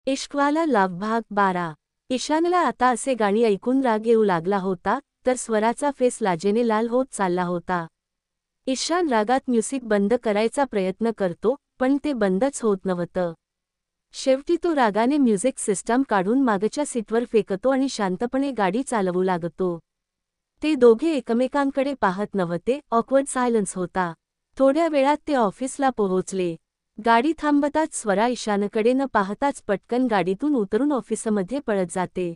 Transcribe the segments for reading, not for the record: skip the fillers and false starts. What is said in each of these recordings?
Ishqwala love भाग 12। ईशानला आता असे गाणी ऐकून राग येऊ लागला होता, तर स्वराचा फेस लाजेने लाल होत चालला होता। ईशान रागात म्युझिक बंद करायचा प्रयत्न करतो, पण ते बंदच होत नव्हतं। शेवटी तो रागाने म्युझिक सिस्टम काढून मागच्या सीटवर फेकतो आणि शांतपणे गाडी चालवू लागतो। ते दोघे एकमेकांकडे पाहत नव्हते, ऑकवर्ड सायलेन्स होता। थोड्या वेळात ते ऑफिसला पोहोचले। गाडी थांबताच स्वरा ईशानकडे न पाहताच पटकन गाडीतून उतरून ऑफिसमध्ये पळत जाते।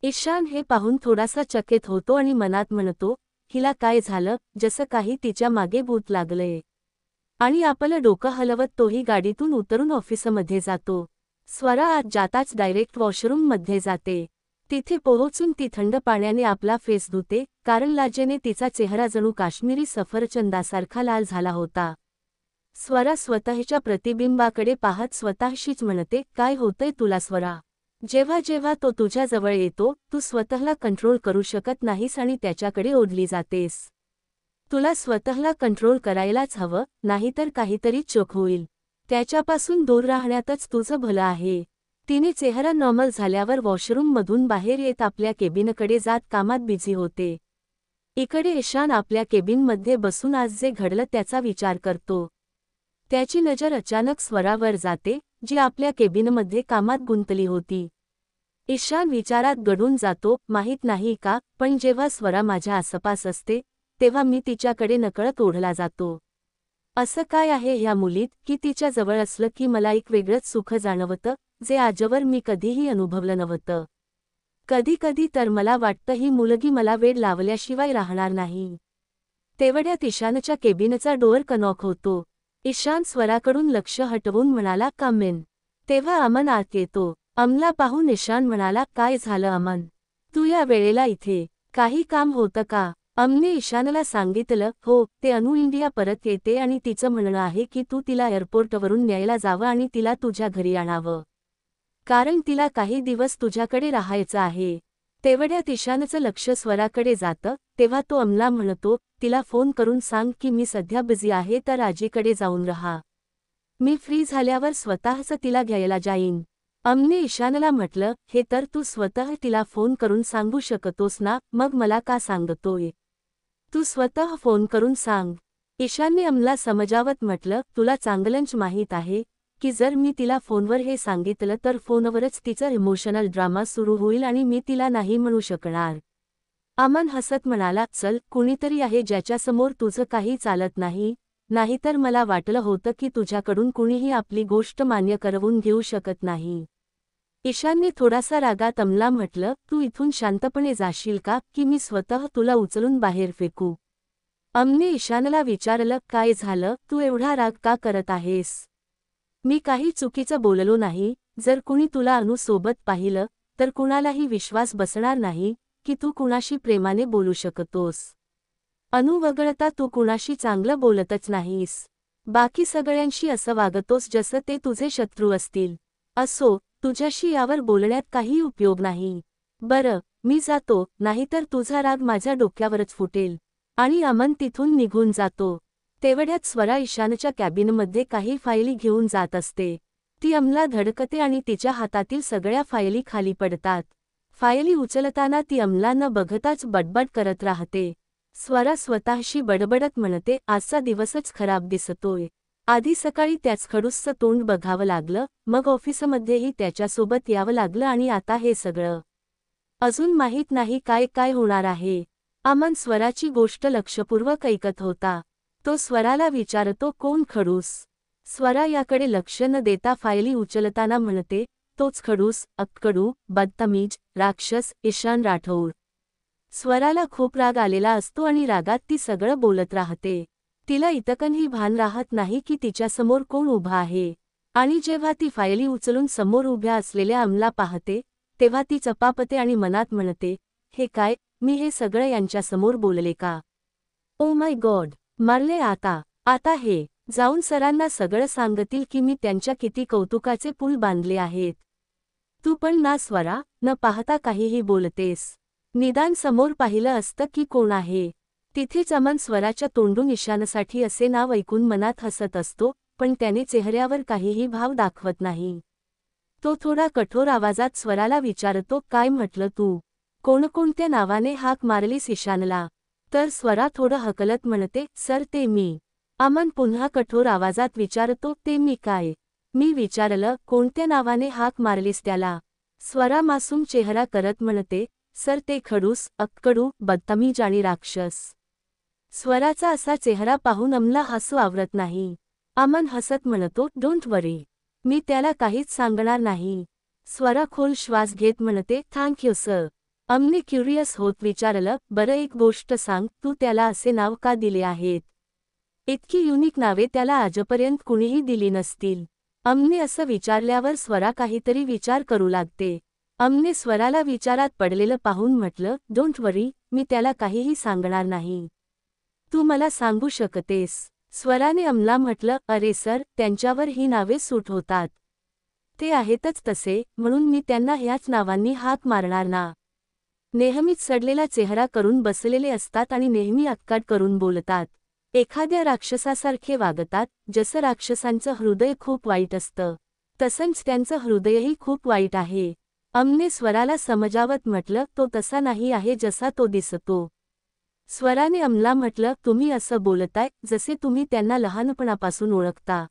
ईशान हे पाहून थोडासा चकित होतो आणि मनात म्हणतो, हिला काय झालं, जसं काही तिच्या मागे भूत लागलंय। आणि आपलं डोकं हलवत तोही गाडीतून उतरून ऑफिसमध्ये जातो। स्वरा आत जाताच डायरेक्ट वॉशरूममध्ये जाते। तिथे पोहोचून ती थंड पाण्याने आपला फेस धुते, कारण लाजेने तिचा चेहरा जणू काश्मीरी सफरचंदासारखा लाल झाला होता। स्वरा स्वतःच्या प्रतिबिंबाकडे पाहत स्वतःशीच म्हणते, काय होतंय तुला स्वरा? जेव्हा जेव्हा तो तुझ्या जवळ येतो, तू स्वतःला कंट्रोल करू शकत नाहीस आणि त्याच्याकडे ओढली जातेस। तुला स्वतःला कंट्रोल करायलाच हवं, नाहीतर काहीतरी चूक होईल। त्याच्यापासून दूर राहण्यातच तुझं भलं आहे। तिने चेहरा नॉर्मल झाल्यावर वॉशरूममधून बाहेर येत आपल्या केबिनकडे जात कामात बिझी होते। इकडे ईशान आपल्या केबिनमध्ये बसून आज जे घडलं त्याचा विचार करतो। त्याची नजर अचानक स्वरावर जाते, जी आपल्या केबिनमध्ये कामात गुंतली होती। ईशान विचारात गढून जातो, माहीत नाही का, पण जेव्हा स्वरा माझ्या आसपास असते, तेव्हा मी तिच्याकडे नकळत ओढला जातो। असं काय आहे ह्या मुलीत, की तिच्या जवळ असलं की मला एक वेगळंच सुख जाणवतं, जे आजवर मी कधीही अनुभवलं नव्हतं। कधी कधी तर मला वाटतं ही मुलगी मला वेड लावल्याशिवाय राहणार नाही। तेवढ्यात ईशानच्या केबिनचा डोअर नॉक होतो। ईशान स्वराकडून लक्ष हटवून म्हणाला, कम इन। तेव्हा अमन आत येतो। अमनला पाहून ईशान म्हणाला, काय झालं अमन? तू या वेळेला इथे? काही काम होतं का? अमनने ईशानला सांगितलं, हो, ते अनु इंडिया परत येते आणि तिचं म्हणणं आहे की तू तिला एअरपोर्टवरून न्यायला जावं आणि तिला तुझ्या घरी आणावं। कारण तिला काही दिवस तुझ्याकडे राहायचं आहे। तेवढ्यात ईशानचं लक्ष स्वराकडे जातं, तेव्हा तो अमनला म्हणतो, तिला फोन करून सांग की मी सध्या बिझी आहे, तर आजीकडे जाऊन रहा। मी फ्री झाल्यावर स्वतःच तिला घ्यायला जाईन। अमनने ईशानला म्हटलं, हे तर तू स्वतः तिला फोन करून सांगू शकतोस ना, मग मला का सांगतोय? तू स्वतः फोन करून सांग। ईशानने अमनला समजावत म्हटलं, तुला चांगलंच माहीत आहे की जर मी तिला फोनवर हे सांगितलं तर फोनवरच तिचं इमोशनल ड्रामा सुरू होईल आणि मी तिला नाही म्हणू शकणार। अमन हसत म्हणाला, चल, कुणीतरी आहे ज्याच्यासमोर तुझं काही चालत नाही, नाहीतर मला वाटलं होतं की तुझ्याकडून कुणीही आपली गोष्ट मान्य करवून घेऊ शकत नाही। ईशानने थोडासा रागात अमनला म्हटलं, तू इथून शांतपणे जाशील का, की मी स्वतः तुला उचलून बाहेर फेकू? अमनने ईशानला विचारलं, काय झालं, तू एवढा राग का करत आहेस? मी काही चुकीचं बोललो नाही। जर कुणी तुला अनु सोबत पाहिलं, तर कुणालाही विश्वास बसणार नाही की तू कुणाशी प्रेमाने बोलू शकतोस। अनु वगळता तू कुणाशी चांगलं बोलतच नाहीस। बाकी सगळ्यांशी असं वागतोस जसं ते तुझे शत्रू असतील। असो, तुझ्याशी यावर बोलण्यात काही उपयोग नाही। बरं, मी जातो, नाहीतर तुझा राग माझ्या डोक्यावरच फुटेल। आणि अमन तिथून निघून जातो। तेवढ्यात स्वरा ईशानच्या कॅबिनमध्ये काही फायली घेऊन जात असते। ती अमनला धडकते आणि तिच्या हातातील सगळ्या फायली खाली पडतात। फायली उचलताना ती अमनला न बघताच बडबड करत राहते। स्वरा स्वतःशी बडबडत म्हणते, आजचा दिवसच खराब दिसतोय। आधी सकाळी त्याच खडूसचं तोंड बघावं लागलं, मग ऑफिसमध्येही त्याच्यासोबत यावं लागलं आणि आता हे सगळं। अजून माहीत नाही काय काय होणार आहे। अमन स्वराची गोष्ट लक्षपूर्वक ऐकत होता। तो स्वराला विचारतो, कोण खडूस? स्वरा याकडे लक्ष न देता फायली उचलताना म्हणते, तोच खडूस, अक्कडू, बदतमीज, राक्षस, ईशान राठौर। स्वराला खूप राग आलेला असतो आणि रागात ती सगळं बोलत राहते। तिला इतकंही भान राहत नाही की तिच्यासमोर कोण उभा आहे। आणि जेव्हा ती फायली उचलून समोर उभ्या असलेल्या अमनला पाहते, तेव्हा ती चपापते आणि मनात म्हणते, हे काय, मी हे सगळं यांच्यासमोर बोलले का? ओ माय गॉड, मारले आता हे जाऊन सरांना सगळं सांगतील की मी त्यांच्या किती कौतुकाचे पूल बांधले आहेत। तू पण ना स्वरा, न पाहता काहीही बोलतेस। निदान समोर पाहिलं असतं की कोण आहे। तिथेच अमन स्वराच्या तोंडून ईशानसाठी असे नाव ऐकून मनात हसत असतो, पण त्याने चेहऱ्यावर काहीही भाव दाखवत नाही। तो थोडा कठोर आवाजात स्वराला विचारतो, काय म्हटलं तू? कोणकोणत्या नावाने हाक मारलीस ईशानला? तर स्वरा थोडं हकलत म्हणते, सर ते मी. अमन पुन्हा कठोर आवाजात विचारतो, ते मी काय? मी विचारलं, कोणत्या नावाने हाक मारलीस त्याला? स्वरा मासूम चेहरा करत म्हणते, सर ते खडूस, अक्कडू, बदतमीज आणि राक्षस. स्वराचा असा चेहरा पाहून अमला हसू आवरत नाही. अमन हसत म्हणतो, डोंट वरी. मी त्याला काहीच सांगणार नाही. स्वरा खोल श्वास घेत म्हणते, थँक यू सर. अमने क्युरियस होत विचारलं, बरं एक गोष्ट सांग, तू त्याला असे नाव का दिले आहेत? इतकी युनिक नावे त्याला आजपर्यंत कुणीही दिली नसतील. अमने असं विचारल्यावर स्वरा काहीतरी विचार करू लागते. अमने स्वराला विचारात पडलेलं पाहून म्हटलं, डोंट वरी, मी त्याला काहीही सांगणार नाही. तू मला सांगू शकतेस. स्वराने अमला म्हटलं, अरे सर, त्यांच्यावर ही नावे सूट होतात. ते आहेतच तसे, म्हणून मी त्यांना ह्याच नावांनी हाक मारणार ना. नेहमीच सडलेला चेहरा करून बसलेले असतात आणि नेहमी अक्काट करून बोलतात. एखाद्या राक्षसासारखे वागतात, जसं राक्षसांचं हृदय खूप वाईट असतं. तसंच त्यांचं हृदयही खूप वाईट आहे. अमने स्वराला समजावत म्हटलं, तो तसा नाही आहे जसा तो दिसतो. स्वराने अमला म्हटलं, तुम्ही असं बोलताय, जसे तुम्ही त्यांना लहानपणापासून ओळखता.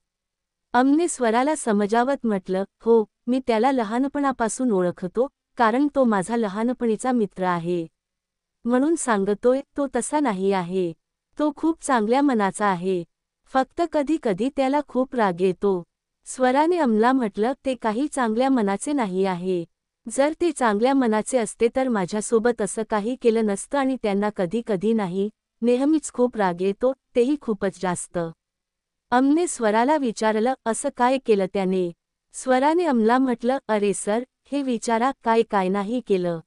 अमने स्वराला समजावत म्हटलं, हो, मी त्याला लहानपणापासून ओळखतो, कारण तो माझा लहानपणीचा मित्र आहे. म्हणून सांगतोय, तो तसा नाही आहे. तो खूप चांगल्या मनाचा आहे. फक्त कधी कधी त्याला खूप राग येतो. स्वराने अमला म्हटलं, ते काही चांगल्या मनाचे नाही आहे. जर ते चांगल्या मनाचे असते तर माझ्यासोबत असं काही केलं नसतं आणि त्यांना कधी कधी नाही, नेहमीच खूप राग येतो, तेही खूपच जास्त. अमने स्वराला विचारलं, असं काय केलं त्याने? स्वराने अमला म्हटलं, अरे सर, हे विचारा, काय काय नाही केलं.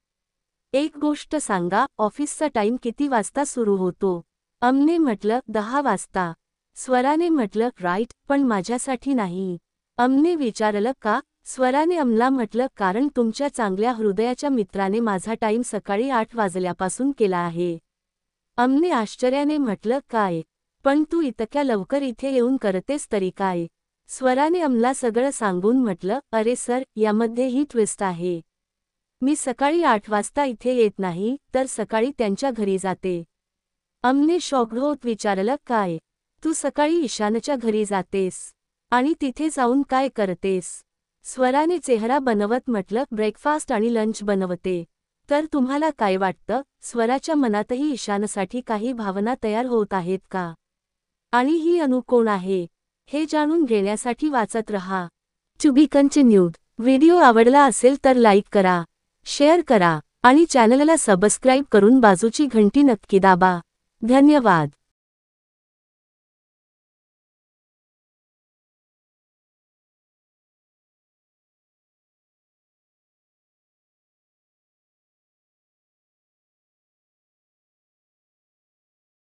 एक गोष्ट सांगा, ऑफिसचा टाईम किती वाजता सुरू होतो? अमने म्हटलं, 10 वाजता. स्वराने म्हटलं, राईट, पण माझ्यासाठी नाही. अमने विचारलं, का? स्वराने अमला म्हटलं, कारण तुमच्या चांगल्या हृदयाच्या मित्राने माझा टाईम सकाळी 8 वाजल्यापासून केला आहे. अमने आश्चर्याने म्हटलं, काय? पण तू इतक्या लवकर इथे येऊन करतेस तरी काय? स्वराने अमला सगळं सांगून म्हटलं, अरे सर, यामध्ये ही ट्विस्ट आहे. मी सकाळी 8 वाजता इथे येत नाही, तर सकाळी त्यांच्या घरी जाते. अमने शॉक्ड होत विचारलं, काय? तू सकाळी ईशानच्या घरी जातेस? आणि तिथे जाऊन काय करतेस? स्वराने चेहरा बनवत म्हटलं, ब्रेकफास्ट आणि लंच बनवते. तर तुम्हाला काय वाटतं, स्वराच्या मनातही ईशानसाठी काही भावना तयार होत आहेत का? आणि ही अनु कोण आहे? हे जाणून घेण्यासाठी वाचत रहा. To be continued. व्हिडिओ आवडला असेल तर लाईक करा, शेअर करा आणि चॅनलला सबस्क्राईब करून बाजूची घंटी नक्की दाबा. धन्यवाद.